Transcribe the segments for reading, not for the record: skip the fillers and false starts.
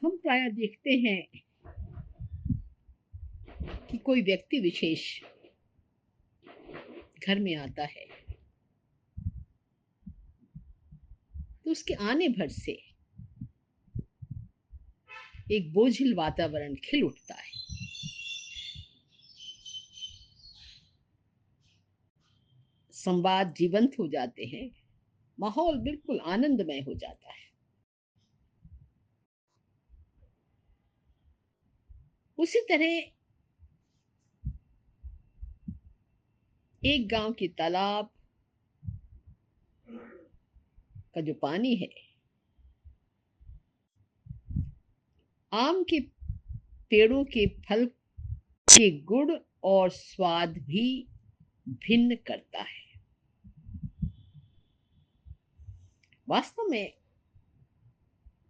हम प्रायः देखते हैं कि कोई व्यक्ति विशेष घर में आता है तो उसके आने भर से एक बोझिल वातावरण खिल उठता है। संवाद जीवंत हो जाते हैं, माहौल बिल्कुल आनंदमय हो जाता है। उसी तरह एक गांव की तालाब का जो पानी है, आम के पेड़ों के फल के गुण और स्वाद भी भिन्न करता है। वास्तव में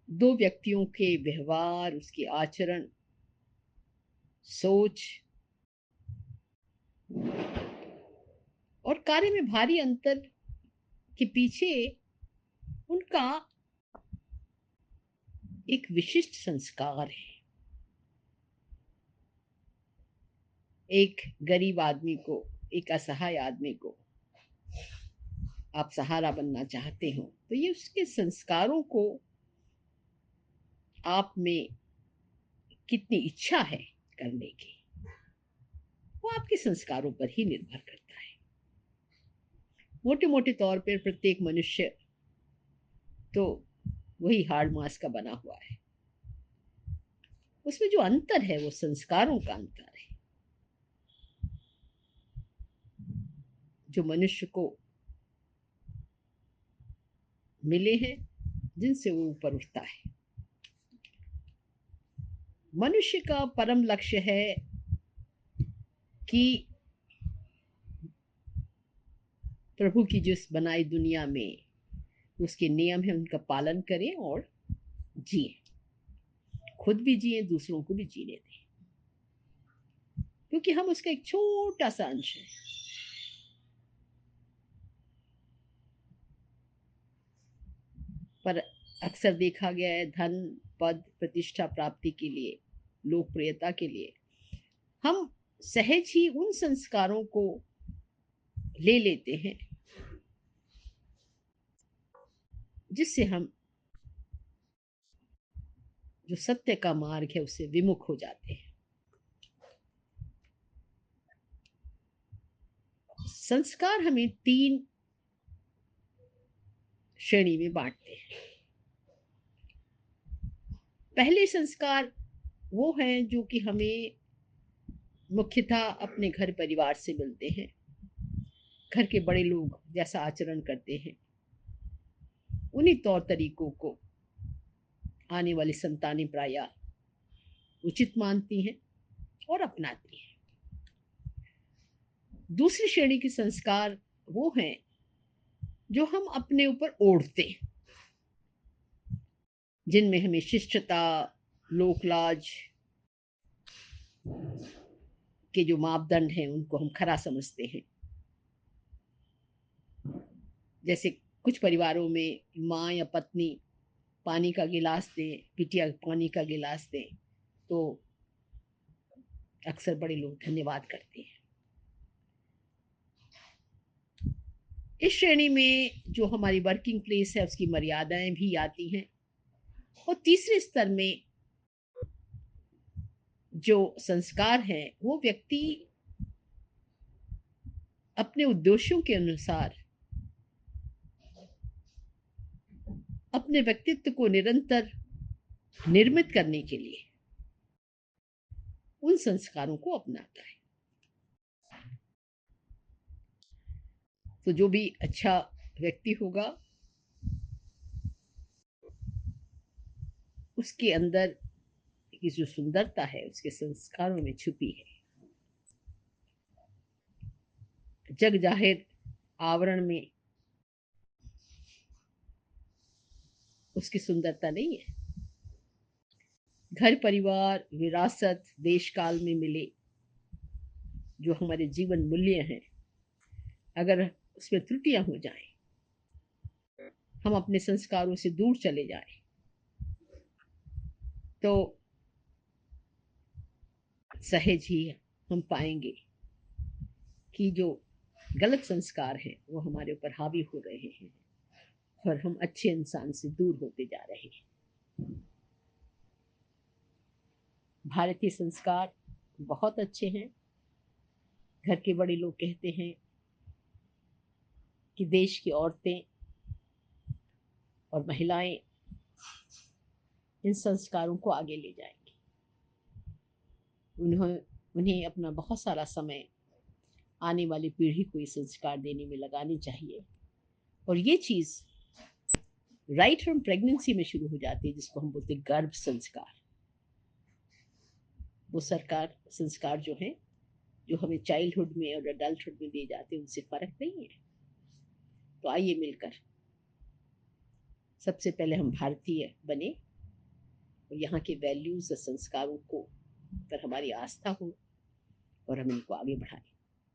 दो व्यक्तियों के व्यवहार, उसके आचरण, सोच और कार्य में भारी अंतर के पीछे उनका एक विशिष्ट संस्कार है। एक गरीब आदमी को, एक असहाय आदमी को आप सहारा बनना चाहते हो तो ये उसके संस्कारों को आप में कितनी इच्छा है करने की, वो आपके संस्कारों पर ही निर्भर करता है। मोटे मोटे तौर पर प्रत्येक मनुष्य तो वही हाड़ मांस का बना हुआ है। उसमें जो अंतर है वो संस्कारों का अंतर है, जो मनुष्य को मिले हैं, जिनसे वो ऊपर उठता है। मनुष्य का परम लक्ष्य है कि प्रभु की जिस बनाई दुनिया में उसके नियम है उनका पालन करें और जिए, खुद भी जिए, दूसरों को भी जीने दें, क्योंकि हम उसका एक छोटा सा अंश है। पर अक्सर देखा गया है धन, पद, प्रतिष्ठा प्राप्ति के लिए, लोकप्रियता के लिए हम सहज ही उन संस्कारों को ले लेते हैं जिससे हम जो सत्य का मार्ग है उससे विमुख हो जाते हैं। संस्कार हमें तीन श्रेणी में बांटते हैं। पहले संस्कार वो हैं जो कि हमें मुख्यतः अपने घर परिवार से मिलते हैं। घर के बड़े लोग जैसा आचरण करते हैं उन्हीं तौर तरीकों को आने वाली संतानें प्रायः उचित मानती हैं और अपनाती हैं। दूसरी श्रेणी के संस्कार वो हैं जो हम अपने ऊपर ओढ़ते हैं, जिनमें हमें शिष्टता, लोकलाज के जो मापदंड हैं उनको हम खरा समझते हैं। जैसे कुछ परिवारों में माँ या पत्नी पानी का गिलास दे, बिटिया पानी का गिलास दे तो अक्सर बड़े लोग धन्यवाद करते हैं। इस श्रेणी में जो हमारी वर्किंग प्लेस है उसकी मर्यादाएं भी आती हैं। और तीसरे स्तर में जो संस्कार है वो व्यक्ति अपने उद्देश्यों के अनुसार अपने व्यक्तित्व को निरंतर निर्मित करने के लिए उन संस्कारों को अपनाता है। तो जो भी अच्छा व्यक्ति होगा उसके अंदर की जो सुंदरता है उसके संस्कारों में छुपी है। जग जाहिर आवरण में उसकी सुंदरता नहीं है। घर परिवार, विरासत, देश काल में मिले जो हमारे जीवन मूल्य हैं, अगर उसमें त्रुटियां हो जाएं, हम अपने संस्कारों से दूर चले जाएं, तो सहज ही हम पाएंगे कि जो गलत संस्कार है वो हमारे ऊपर हावी हो रहे हैं और हम अच्छे इंसान से दूर होते जा रहे हैं। भारतीय संस्कार बहुत अच्छे हैं। घर के बड़े लोग कहते हैं कि देश की औरतें और महिलाएं इन संस्कारों को आगे ले जाएंगी। उन्हें अपना बहुत सारा समय आने वाली पीढ़ी को ये संस्कार देने में लगानी चाहिए। और ये चीज़ राइट फ्रॉम प्रेगनेंसी में शुरू हो जाती है, जिसको हम बोलते हैं गर्भ संस्कार। वो सरकार संस्कार जो है, जो हमें चाइल्डहुड में और अडल्टहुड में दिए जाते हैं, उनसे फर्क नहीं है। तो आइए मिलकर सबसे पहले हम भारतीय बने और यहाँ के वैल्यूज और संस्कारों को पर हमारी आस्था हो और हम इनको आगे बढ़ाएं।